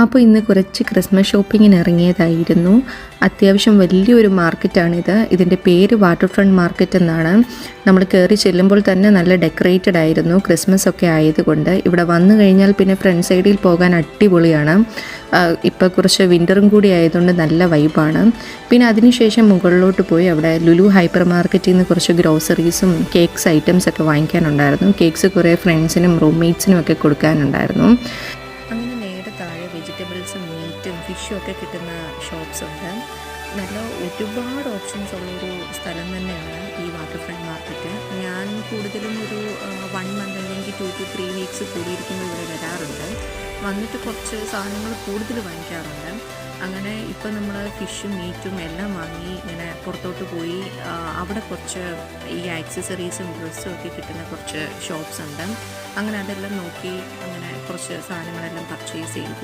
അപ്പോൾ ഇന്ന് കുറച്ച് ക്രിസ്മസ് ഷോപ്പിങ്ങിന് ഇറങ്ങിയതായിരുന്നു. അത്യാവശ്യം വലിയൊരു മാർക്കറ്റാണിത്. ഇതിൻ്റെ പേര് വാട്ടർ ഫ്രണ്ട് മാർക്കറ്റ് എന്നാണ്. നമ്മൾ കയറി ചെല്ലുമ്പോൾ തന്നെ നല്ല ഡെക്കറേറ്റഡ് ആയിരുന്നു, ക്രിസ്മസ് ഒക്കെ ആയതുകൊണ്ട്. ഇവിടെ വന്നു കഴിഞ്ഞാൽ പിന്നെ ഫ്രണ്ട് സൈഡിൽ പോകാൻ അടിപൊളിയാണ്. ഇപ്പോൾ കുറച്ച് വിൻ്ററും കൂടി ആയതുകൊണ്ട് നല്ല വൈബാണ്. പിന്നെ അതിനുശേഷം മുകളിലോട്ട് പോയി അവിടെ ലുലു ഹൈപ്പർ മാർക്കറ്റിൽ നിന്ന് കുറച്ച് ഗ്രോസറീസും കേക്ക്സ് ഐറ്റംസ് ഒക്കെ വാങ്ങിക്കാനുണ്ടായിരുന്നു. കേക്ക്സ് കുറേ ഫ്രണ്ട്സിനും റൂംമേറ്റ്സിനും ഒക്കെ കൊടുക്കാനുണ്ടായിരുന്നു. അങ്ങനെ നേരെ താഴെ വെജിറ്റബിൾസും മീറ്റും ഫിഷും ഒക്കെ കിട്ടുന്ന ഷോപ്സ് ഉണ്ട്. നല്ല ഒരുപാട് ഓപ്ഷൻസ് ഉള്ളൊരു സ്ഥലം തന്നെയാണ് ഈ വാട്ടർ ഫ്രണ്ട് മാർക്കറ്റ്. ഞാൻ കൂടുതലും ഒരു 1 മന്ത് അല്ലെങ്കിൽ 2 to 3 വീക്സ് കൂടിയിരിക്കുമ്പോൾ ഇവിടെ വരാറുണ്ട്. വന്നിട്ട് കുറച്ച് സാധനങ്ങൾ കൂടുതൽ വാങ്ങിക്കാറുണ്ട്. അങ്ങനെ ഇപ്പോൾ നമ്മൾ ഫിഷും മീറ്റും എല്ലാം വാങ്ങി ഇങ്ങനെ പുറത്തോട്ട് പോയി അവിടെ കുറച്ച് ഈ ആക്സസറീസും ഡ്രസ്സും ഒക്കെ കിട്ടുന്ന കുറച്ച് ഷോപ്സ് ഉണ്ട്. അങ്ങനെ അതെല്ലാം നോക്കി അങ്ങനെ കുറച്ച് സാധനങ്ങളെല്ലാം പർച്ചേസ് ചെയ്തു.